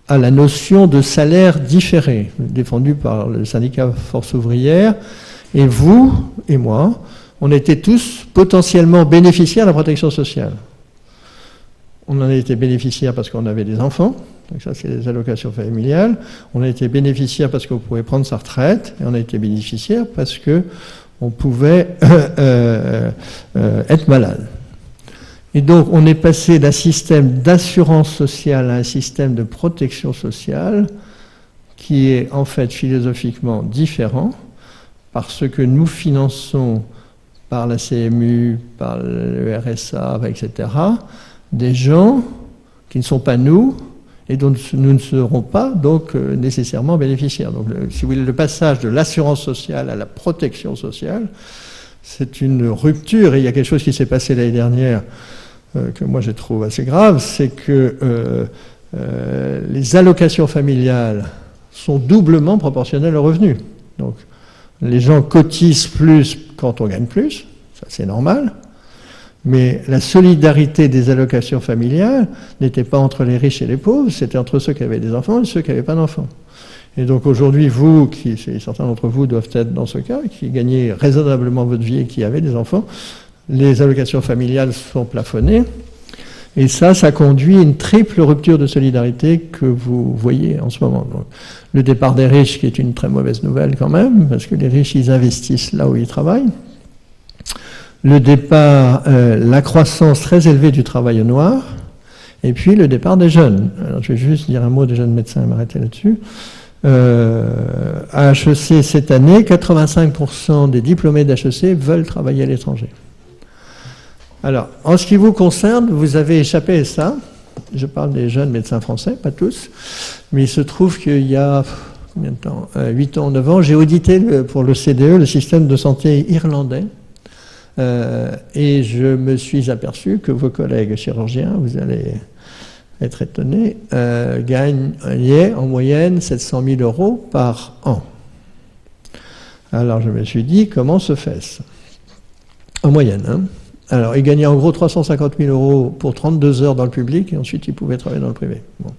S2: à la notion de salaire différé, défendue par le syndicat Force ouvrière, et vous et moi, on était tous potentiellement bénéficiaires de la protection sociale. On en a été bénéficiaires parce qu'on avait des enfants, donc ça c'est les allocations familiales. On a été bénéficiaires parce qu'on pouvait prendre sa retraite, et on a été bénéficiaires parce qu'on pouvait être malade. Et donc on est passé d'un système d'assurance sociale à un système de protection sociale qui est en fait philosophiquement différent, parce que nous finançons par la CMU, par le RSA, etc., des gens qui ne sont pas nous et dont nous ne serons pas donc nécessairement bénéficiaires. Donc, si vous voulez, le passage de l'assurance sociale à la protection sociale, c'est une rupture. Et il y a quelque chose qui s'est passé l'année dernière que moi je trouve assez grave, c'est que les allocations familiales sont doublement proportionnelles aux revenus. Donc, les gens cotisent plus quand on gagne plus, ça c'est normal, mais la solidarité des allocations familiales n'était pas entre les riches et les pauvres, c'était entre ceux qui avaient des enfants et ceux qui n'avaient pas d'enfants. Et donc aujourd'hui, vous, certains d'entre vous doivent être dans ce cas, qui gagnez raisonnablement votre vie et qui avez des enfants, les allocations familiales sont plafonnées, et ça conduit à une triple rupture de solidarité que vous voyez en ce moment. Donc, le départ des riches, qui est une très mauvaise nouvelle quand même, parce que les riches, ils investissent là où ils travaillent. le départ, la croissance très élevée du travail au noir, et puis le départ des jeunes. Alors, je vais juste dire un mot des jeunes médecins et m'arrêter là-dessus. À HEC cette année, 85% des diplômés d'HEC veulent travailler à l'étranger. Alors, en ce qui vous concerne, vous avez échappé à ça. Je parle des jeunes médecins français, pas tous, mais il se trouve qu'il y a combien de temps 8 ans, 9 ans, j'ai audité pour le CDE, le système de santé irlandais, et je me suis aperçu que vos collègues chirurgiens, vous allez être étonnés, gagnaient en moyenne 700 000 € par an. Alors je me suis dit, comment se fait-ce? En moyenne, hein. Alors, ils gagnaient en gros 350 000 € pour 32 heures dans le public, et ensuite ils pouvaient travailler dans le privé. Bon.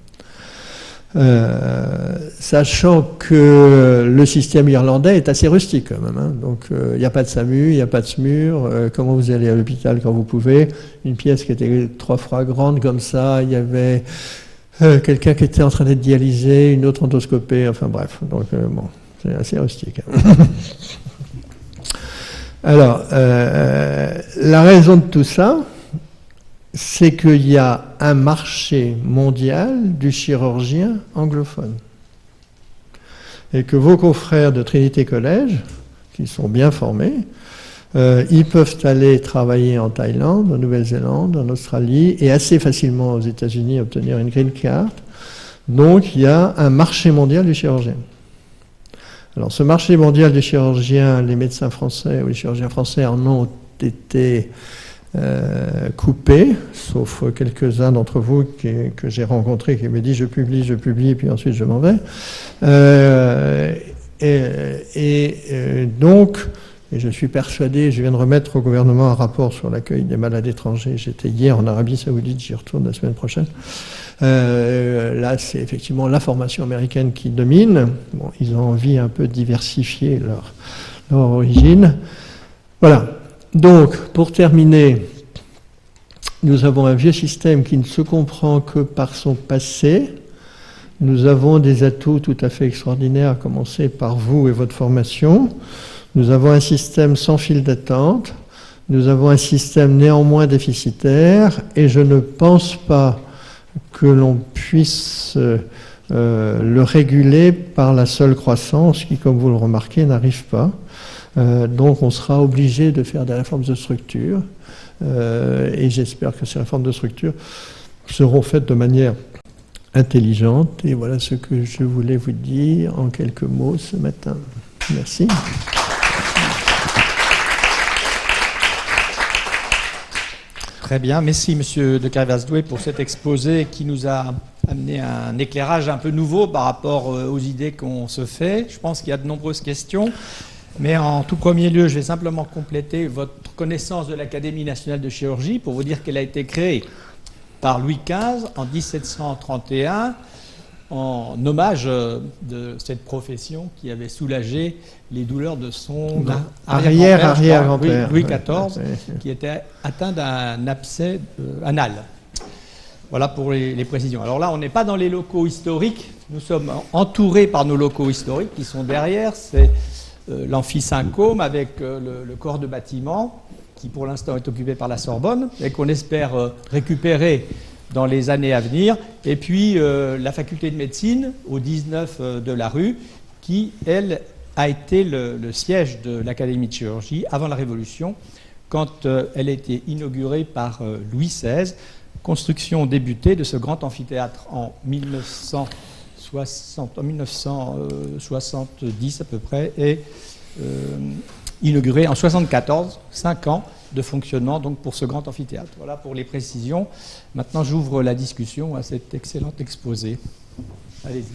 S2: Sachant que le système irlandais est assez rustique quand même, hein. Donc il n'y a pas de SAMU, il n'y a pas de SMUR, comment vous allez à l'hôpital quand vous pouvez, une pièce qui était 3 fois grande comme ça, il y avait quelqu'un qui était en train d'être dialysé, une autre endoscopée, enfin bref, donc bon, c'est assez rustique, hein. Alors, la raison de tout ça, c'est qu'il y a un marché mondial du chirurgien anglophone. Et que vos confrères de Trinity College, qui sont bien formés, ils peuvent aller travailler en Thaïlande, en Nouvelle-Zélande, en Australie, et assez facilement aux États-Unis obtenir une green card. Donc, il y a un marché mondial du chirurgien. Alors, ce marché mondial des chirurgiens, les médecins français ou les chirurgiens français en ont été coupés, sauf quelques-uns d'entre vous que j'ai rencontrés qui me disent je publie, puis ensuite je m'en vais. Donc, et je suis persuadé, je viens de remettre au gouvernement un rapport sur l'accueil des malades étrangers. J'étais hier en Arabie Saoudite, j'y retourne la semaine prochaine. Là, c'est effectivement la formation américaine qui domine. Bon, ils ont envie un peu de diversifier leur origine. Voilà. Donc, pour terminer, nous avons un vieux système qui ne se comprend que par son passé. Nous avons des atouts tout à fait extraordinaires, à commencer par vous et votre formation. Nous avons un système sans file d'attente. Nous avons un système néanmoins déficitaire, et je ne pense pas que l'on puisse le réguler par la seule croissance qui, comme vous le remarquez, n'arrive pas. Donc on sera obligé de faire des réformes de structure, et j'espère que ces réformes de structure seront faites de manière intelligente. Et voilà ce que je voulais vous dire en quelques mots ce matin. Merci.
S3: Très bien, merci Monsieur de Carvalho pour cet exposé qui nous a amené un éclairage un peu nouveau par rapport aux idées qu'on se fait. Je pense qu'il y a de nombreuses questions, mais en tout premier lieu, je vais simplement compléter votre connaissance de l'Académie nationale de chirurgie pour vous dire qu'elle a été créée par Louis XV en 1731 en hommage de cette profession qui avait soulagé les douleurs de son arrière-grand-père, Louis XIV, qui était atteint d'un abcès anal. Voilà pour les précisions. Alors là, on n'est pas dans les locaux historiques, nous sommes entourés par nos locaux historiques qui sont derrière, c'est l'amphi Saint-Côme avec le corps de bâtiment qui pour l'instant est occupé par la Sorbonne et qu'on espère récupérer dans les années à venir, et puis la faculté de médecine au 19 de la rue, qui, elle, a été le siège de l'Académie de chirurgie avant la Révolution, quand elle a été inaugurée par Louis XVI, construction débutée de ce grand amphithéâtre en 1970 à peu près, et inaugurée en 1974, 5 ans de fonctionnement donc pour ce grand amphithéâtre. Voilà pour les précisions. Maintenant, j'ouvre la discussion à cet excellent exposé. Allez-y.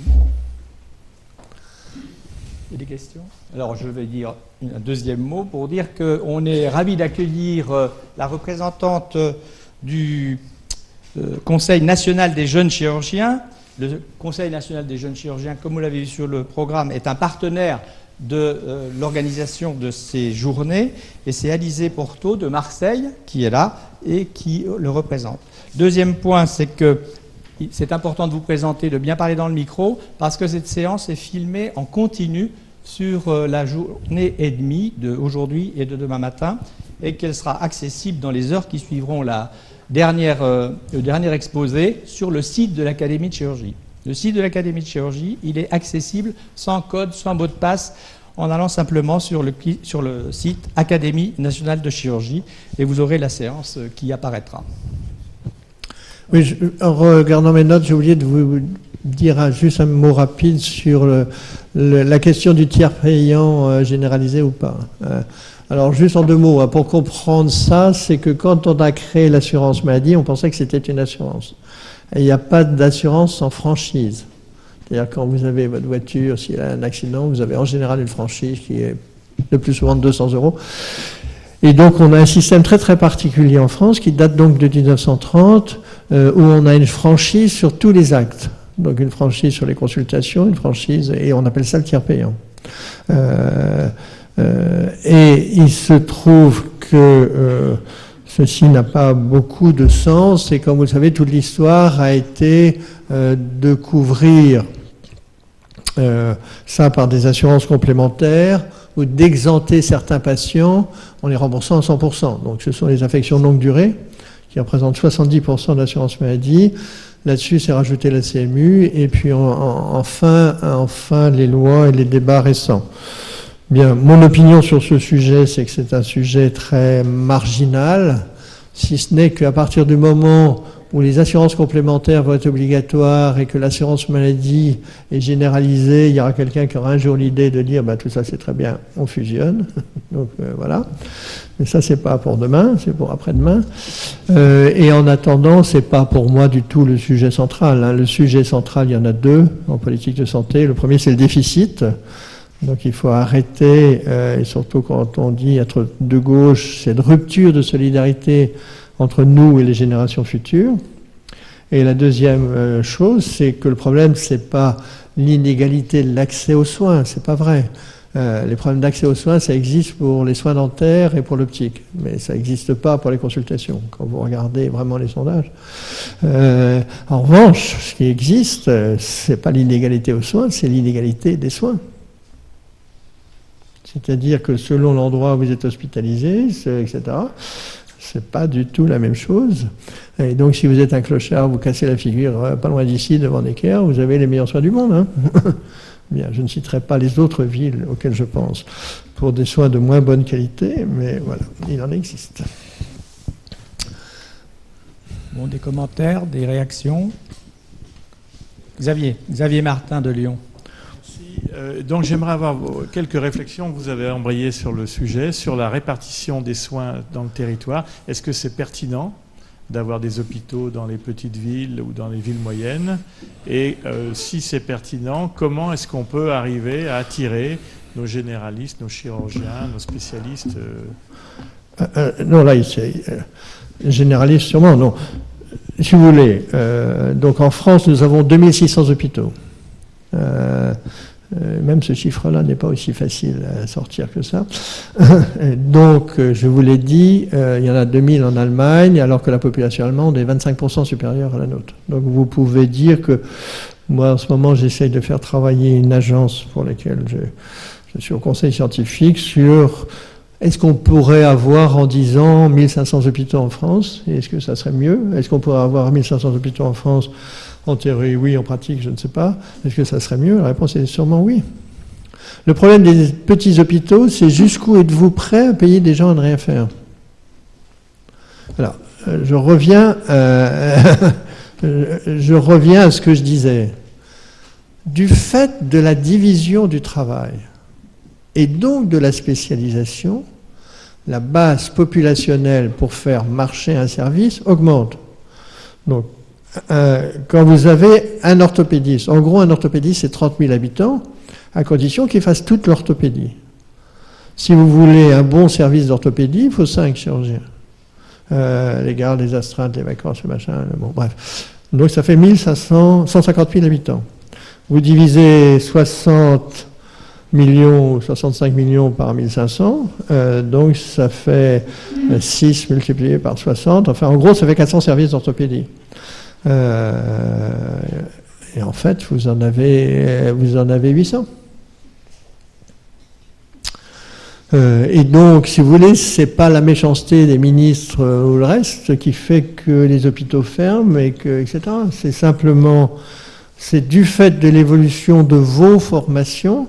S3: Il y a des questions? Alors, je vais dire un deuxième mot pour dire qu'on est ravis d'accueillir la représentante du Conseil national des jeunes chirurgiens. Le Conseil national des jeunes chirurgiens, comme vous l'avez vu sur le programme, est un partenaire de l'organisation de ces journées, et c'est Alizé Porto de Marseille qui est là et qui le représente. Deuxième point, c'est que c'est important de vous présenter, de bien parler dans le micro, parce que cette séance est filmée en continu sur la journée et demie d'aujourd'hui et de demain matin, et qu'elle sera accessible dans les heures qui suivront le dernier exposé sur le site de l'Académie de chirurgie. Le site de l'Académie de chirurgie, il est accessible sans code, sans mot de passe, en allant simplement sur le site Académie nationale de chirurgie, et vous aurez la séance qui apparaîtra.
S2: Oui, en regardant mes notes, j'ai oublié de vous dire juste un mot rapide sur la question du tiers payant généralisé ou pas. Alors, juste en 2 mots, hein, pour comprendre ça, c'est que quand on a créé l'assurance maladie, on pensait que c'était une assurance. Et il n'y a pas d'assurance sans franchise. C'est-à-dire quand vous avez votre voiture, s'il y a un accident, vous avez en général une franchise qui est le plus souvent de 200 €. Et donc on a un système très très particulier en France qui date donc de 1930, où on a une franchise sur tous les actes. Donc une franchise sur les consultations, une franchise, et on appelle ça le tiers payant. Et il se trouve que ceci n'a pas beaucoup de sens, et comme vous le savez, toute l'histoire a été de couvrir ça par des assurances complémentaires ou d'exenter certains patients en les remboursant à 100%. Donc ce sont les affections de longue durée qui représentent 70% de l'assurance maladie. Là-dessus, c'est rajouté la CMU, et puis enfin les lois et les débats récents. Bien, mon opinion sur ce sujet, c'est que c'est un sujet très marginal, si ce n'est qu'à partir du moment où les assurances complémentaires vont être obligatoires et que l'assurance maladie est généralisée, il y aura quelqu'un qui aura un jour l'idée de dire tout ça c'est très bien, on fusionne. Donc voilà. Mais ça c'est pas pour demain, c'est pour après-demain. Et en attendant, c'est pas pour moi du tout le sujet central. Hein. Le sujet central, il y en a 2 en politique de santé. Le premier, c'est le déficit. Donc il faut arrêter, et surtout quand on dit être de gauche, cette rupture de solidarité entre nous et les générations futures. Et la deuxième chose, c'est que le problème, c'est pas l'inégalité de l'accès aux soins, c'est pas vrai. Les problèmes d'accès aux soins, ça existe pour les soins dentaires et pour l'optique, mais ça n'existe pas pour les consultations, quand vous regardez vraiment les sondages. En revanche, ce qui existe, c'est pas l'inégalité aux soins, c'est l'inégalité des soins. C'est-à-dire que selon l'endroit où vous êtes hospitalisé, etc., c'est pas du tout la même chose. Et donc, si vous êtes un clochard, vous cassez la figure pas loin d'ici, devant Necker, vous avez les meilleurs soins du monde. Hein. Bien, je ne citerai pas les autres villes auxquelles je pense pour des soins de moins bonne qualité, mais voilà, il en existe.
S3: Bon, des commentaires, des réactions. Xavier Martin de Lyon.
S4: Donc j'aimerais avoir quelques réflexions. Vous avez embrayé sur le sujet, sur la répartition des soins dans le territoire. Est-ce que c'est pertinent d'avoir des hôpitaux dans les petites villes ou dans les villes moyennes? Et si c'est pertinent, comment est-ce qu'on peut arriver à attirer nos généralistes, nos chirurgiens, nos spécialistes
S2: Non, là, généralistes sûrement, non. Si vous voulez, donc en France, nous avons 2600 hôpitaux. Même ce chiffre-là n'est pas aussi facile à sortir que ça. Donc, je vous l'ai dit, il y en a 2000 en Allemagne, alors que la population allemande est 25% supérieure à la nôtre. Donc, vous pouvez dire que moi, en ce moment, j'essaye de faire travailler une agence pour laquelle je suis au conseil scientifique sur est-ce qu'on pourrait avoir en 10 ans 1500 hôpitaux en France? Est-ce que ça serait mieux? Est-ce qu'on pourrait avoir 1500 hôpitaux en France? En théorie, oui. En pratique, je ne sais pas. Est-ce que ça serait mieux? La réponse est sûrement oui. Le problème des petits hôpitaux, c'est jusqu'où êtes-vous prêt à payer des gens à ne rien faire? Alors, je reviens à ce que je disais. Du fait de la division du travail et donc de la spécialisation, la base populationnelle pour faire marcher un service augmente. Donc, quand vous avez un orthopédiste, en gros un orthopédiste c'est 30 000 habitants, à condition qu'il fasse toute l'orthopédie. Si vous voulez un bon service d'orthopédie, il faut 5 chirurgiens. Les gardes, les astreintes, les vacances, le machin, bon bref. Donc ça fait 150 000 habitants. Vous divisez 60 millions, 65 millions par 1500, donc ça fait 6 multiplié par 60, enfin en gros ça fait 400 services d'orthopédie. Et en fait, vous en avez 800. Et donc, si vous voulez, c'est pas la méchanceté des ministres ou le reste qui fait que les hôpitaux ferment et que, etc. C'est simplement, c'est du fait de l'évolution de vos formations.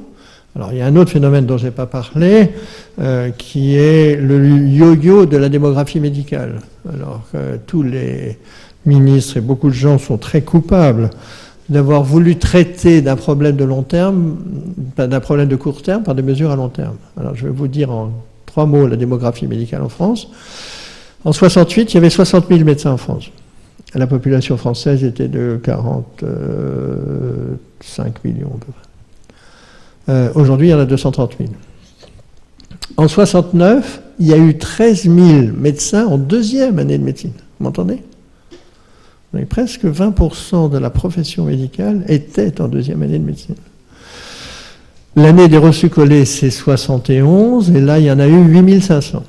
S2: Alors, il y a un autre phénomène dont je n'ai pas parlé, qui est le yo-yo de la démographie médicale. Alors que tous les ministres et beaucoup de gens sont très coupables d'avoir voulu traiter d'un problème de long terme, d'un problème de court terme, par des mesures à long terme. Alors, je vais vous dire en 3 mots la démographie médicale en France. En 68, il y avait 60 000 médecins en France. La population française était de 45 millions à peu près. Aujourd'hui, il y en a 230 000. En 69, il y a eu 13 000 médecins en 2e année de médecine. Vous m'entendez ? Presque 20% de la profession médicale était en 2e année de médecine. L'année des reçus-collés, c'est 71, et là, il y en a eu 8500.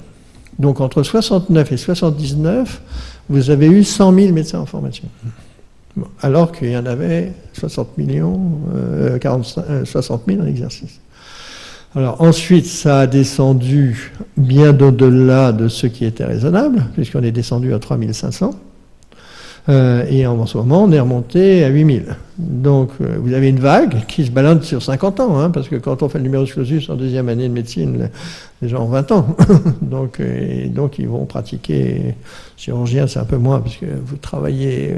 S2: Donc, entre 69 et 79, vous avez eu 100 000 médecins en formation. Bon, alors qu'il y en avait 60 000 en exercice. Alors, ensuite, ça a descendu bien au-delà de ce qui était raisonnable, puisqu'on est descendu à 3500. Et en ce moment, on est remonté à 8000. Donc, vous avez une vague qui se balade sur 50 ans, hein, parce que quand on fait le numerus clausus en 2e année de médecine, les gens ont 20 ans. donc, ils vont pratiquer. Chirurgien, c'est un peu moins, parce que vous travaillez,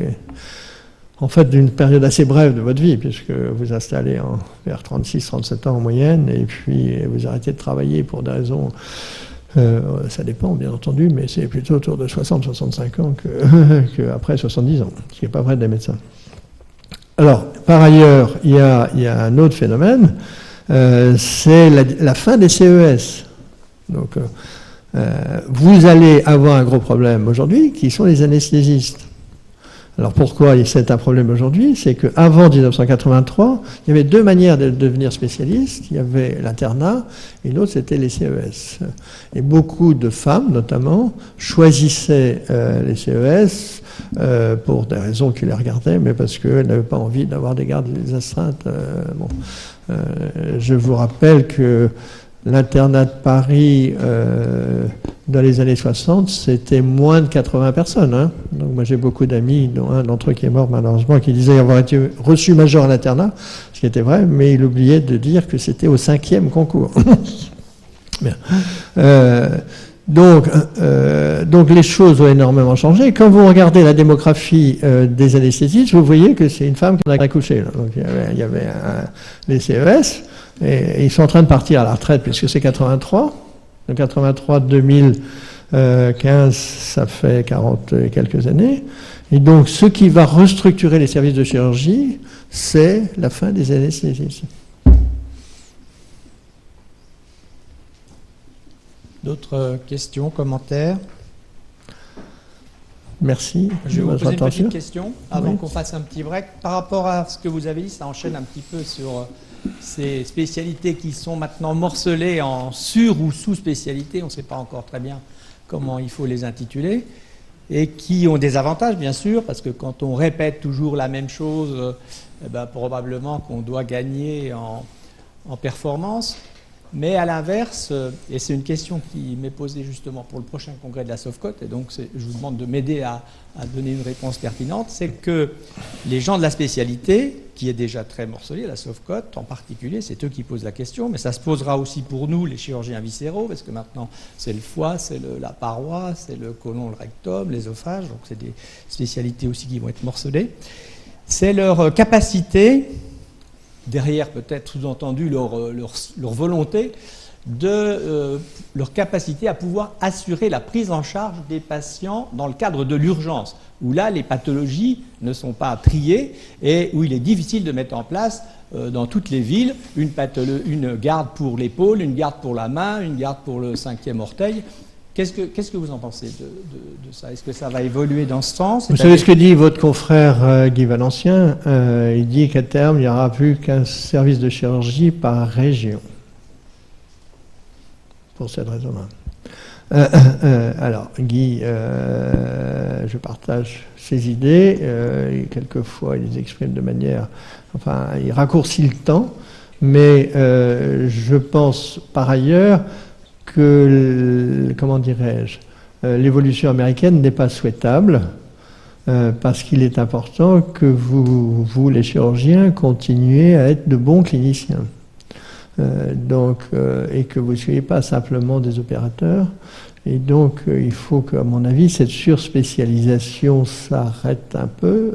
S2: en fait, d'une période assez brève de votre vie, puisque vous installez vers 36-37 ans en moyenne, et puis vous arrêtez de travailler pour des raisons... ça dépend, bien entendu, mais c'est plutôt autour de 60-65 ans qu'après 70 ans, ce qui n'est pas vrai des médecins. Alors, par ailleurs, il y a un autre phénomène, c'est la fin des CES. Donc, vous allez avoir un gros problème aujourd'hui, qui sont les anesthésistes. Alors pourquoi c'est un problème aujourd'hui? C'est qu'avant 1983, il y avait 2 manières de devenir spécialiste. Il y avait l'internat et l'autre c'était les CES. Et beaucoup de femmes, notamment, choisissaient les CES pour des raisons qui les regardaient, mais parce qu'elles n'avaient pas envie d'avoir des gardes des astreintes. Je vous rappelle que l'internat de Paris, dans les années 60, c'était moins de 80 personnes. Hein. Donc moi j'ai beaucoup d'amis, dont un d'entre eux qui est mort malheureusement, qui disait avoir été reçu major à l'internat, ce qui était vrai, mais il oubliait de dire que c'était au 5e concours. Bien. Donc les choses ont énormément changé. Quand vous regardez la démographie des anesthésistes, vous voyez que c'est une femme qui a accouché. Là. Donc il y avait les CES, et ils sont en train de partir à la retraite puisque c'est 83. De 83 2015, ça fait 40 et quelques années. Et donc, ce qui va restructurer les services de chirurgie, c'est la fin des anesthésistes.
S3: D'autres questions, commentaires?
S2: Merci.
S3: Je vais vous poser une petite question avant qu'on fasse un petit break. Par rapport à ce que vous avez dit, ça enchaîne un petit peu sur ces spécialités qui sont maintenant morcelées en sur- ou sous-spécialités, on ne sait pas encore très bien comment il faut les intituler, et qui ont des avantages, bien sûr, parce que quand on répète toujours la même chose, probablement qu'on doit gagner en performance. Mais à l'inverse, et c'est une question qui m'est posée justement pour le prochain congrès de la Sofcot, et donc je vous demande de m'aider à donner une réponse pertinente, c'est que les gens de la spécialité, qui est déjà très morcelée, la Sofcot en particulier, c'est eux qui posent la question, mais ça se posera aussi pour nous, les chirurgiens viscéraux, parce que maintenant c'est le foie, c'est la paroi, c'est le côlon, le rectum, l'œsophage, donc c'est des spécialités aussi qui vont être morcelées. C'est leur capacité, derrière peut-être sous-entendu leur volonté, leur capacité à pouvoir assurer la prise en charge des patients dans le cadre de l'urgence, où là les pathologies ne sont pas triées et où il est difficile de mettre en place dans toutes les villes une garde pour l'épaule, une garde pour la main, une garde pour le 5e orteil. Qu'est-ce que vous en pensez de ça? Est-ce que ça va évoluer dans ce sens?
S2: Vous savez ce que dit votre confrère Guy Valencien? Il dit qu'à terme, il n'y aura plus qu'un service de chirurgie par région. Pour cette raison-là. Alors, Guy, je partage ses idées. Et quelquefois, il les exprime de manière... Enfin, il raccourcit le temps. Mais je pense, par ailleurs, que, comment dirais-je, l'évolution américaine n'est pas souhaitable, parce qu'il est important que vous, les chirurgiens, continuez à être de bons cliniciens. Et que vous ne soyez pas simplement des opérateurs. Et donc, il faut qu'à mon avis, cette surspécialisation s'arrête un peu,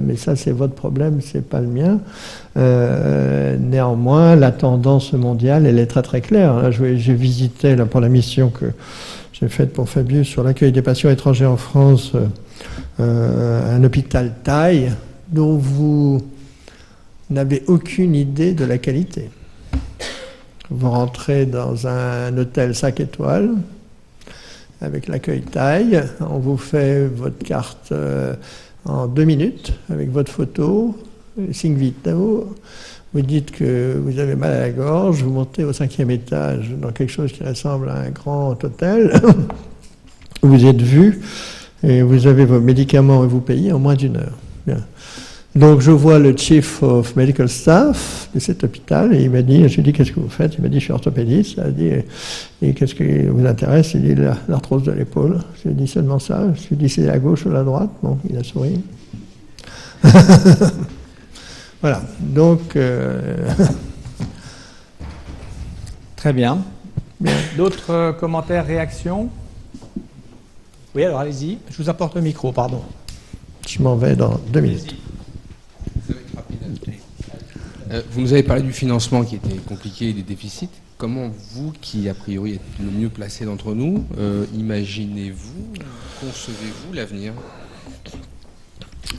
S2: mais ça, c'est votre problème, c'est pas le mien. Néanmoins, la tendance mondiale, elle est très très claire. Là, j'ai visité, là, pour la mission que j'ai faite pour Fabius sur l'accueil des patients étrangers en France, un hôpital taille dont vous n'avez aucune idée de la qualité. Vous rentrez dans un hôtel 5 étoiles, avec l'accueil taille, on vous fait votre carte en 2 minutes, avec votre photo, signe vitaux, vous dites que vous avez mal à la gorge, vous montez au 5e étage dans quelque chose qui ressemble à un grand hôtel, vous êtes vu, et vous avez vos médicaments et vous payez en moins d'1 heure. Bien. Donc je vois le Chief of Medical Staff de cet hôpital et il m'a dit, je lui ai dit qu'est-ce que vous faites? Il m'a dit je suis orthopédiste. Il a dit et qu'est-ce qui vous intéresse? Il dit l'arthrose de l'épaule. Je lui ai dit seulement ça. Je lui ai dit c'est la gauche ou la droite? Bon, il a souri. Voilà. Donc
S3: très bien. D'autres commentaires, réactions? Oui, alors allez-y. Je vous apporte le micro, pardon.
S2: Je m'en vais dans 2 minutes.
S5: Vous nous avez parlé du financement qui était compliqué et des déficits. Comment vous, qui a priori êtes le mieux placé d'entre nous, imaginez-vous, concevez-vous l'avenir?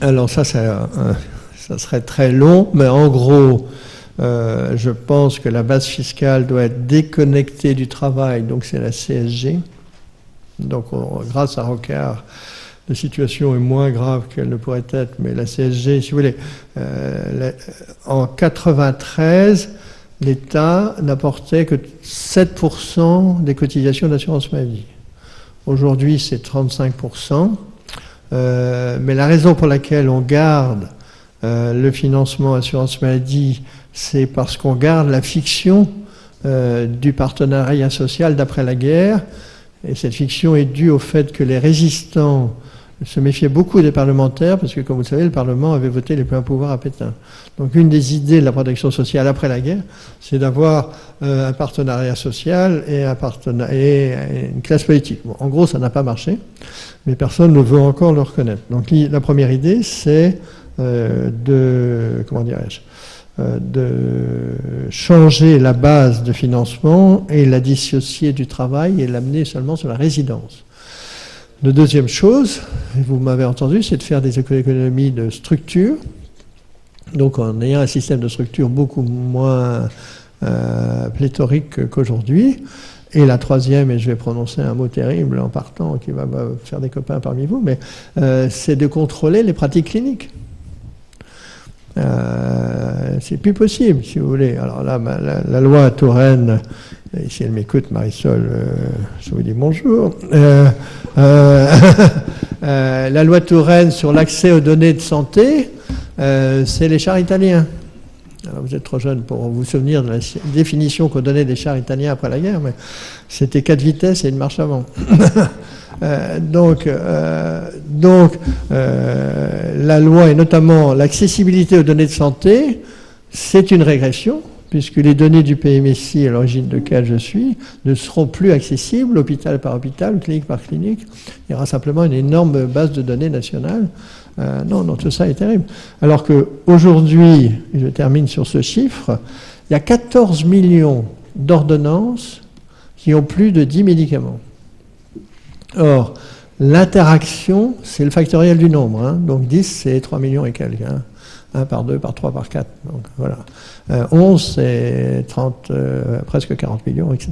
S2: Alors ça serait très long, mais en gros, je pense que la base fiscale doit être déconnectée du travail, donc c'est la CSG. Donc grâce à Rocard, la situation est moins grave qu'elle ne pourrait être, mais la CSG, si vous voulez, en 1993, l'État n'apportait que 7% des cotisations d'assurance maladie. Aujourd'hui, c'est 35%. Mais la raison pour laquelle on garde le financement assurance maladie, c'est parce qu'on garde la fiction du partenariat social d'après la guerre. Et cette fiction est due au fait que les résistants se méfiaient beaucoup des parlementaires, parce que, comme vous le savez, le Parlement avait voté les pleins pouvoirs à Pétain. Donc, une des idées de la protection sociale après la guerre, c'est d'avoir un partenariat social et une classe politique. Bon, en gros, ça n'a pas marché, mais personne ne veut encore le reconnaître. Donc, la première idée, c'est de changer la base de financement et la dissocier du travail et l'amener seulement sur la résidence. La deuxième chose, vous m'avez entendu, c'est de faire des économies de structure, donc en ayant un système de structure beaucoup moins pléthorique qu'aujourd'hui. Et la troisième, et je vais prononcer un mot terrible en partant, qui va me faire des copains parmi vous, mais c'est de contrôler les pratiques cliniques. C'est plus possible, si vous voulez. Alors là, la loi Touraine, et si elle m'écoute, Marisol, je vous dis bonjour. La loi Touraine sur l'accès aux données de santé, c'est les chars italiens. Alors vous êtes trop jeune pour vous souvenir de la définition qu'on donnait des chars italiens après la guerre, mais c'était 4 vitesses et une marche avant. La loi, et notamment l'accessibilité aux données de santé, c'est une régression, puisque les données du PMSI, à l'origine de laquelle je suis, ne seront plus accessibles hôpital par hôpital, clinique par clinique. Il y aura simplement une énorme base de données nationale. Non, tout ça est terrible. Alors qu'aujourd'hui, et je termine sur ce chiffre, il y a 14 millions d'ordonnances qui ont plus de 10 médicaments. Or, l'interaction, c'est le factoriel du nombre. Hein. Donc 10, c'est 3 millions et quelques. Hein. 1 par 2, par 3, par 4. Donc voilà. 11, c'est 30, presque 40 millions, etc.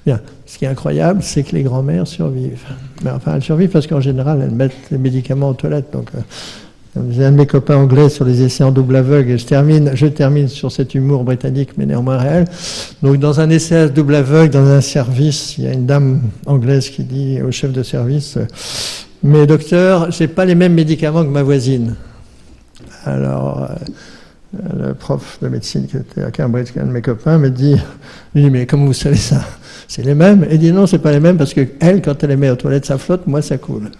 S2: Bien. Ce qui est incroyable, c'est que les grand-mères survivent. Mais enfin, elles survivent parce qu'en général, elles mettent les médicaments aux toilettes. Donc, j'ai un de mes copains anglais sur les essais en double aveugle, et je termine sur cet humour britannique, mais néanmoins réel. Donc, dans un essai à double aveugle, dans un service, il y a une dame anglaise qui dit au chef de service, « Mais docteur, j'ai pas les mêmes médicaments que ma voisine. » Alors, le prof de médecine qui était à Cambridge, un de mes copains, me dit, « Mais comment vous savez ça ?» c'est les mêmes. Elle dit non, c'est pas les mêmes parce que elle, quand elle les met aux toilettes, ça flotte, moi, ça coule.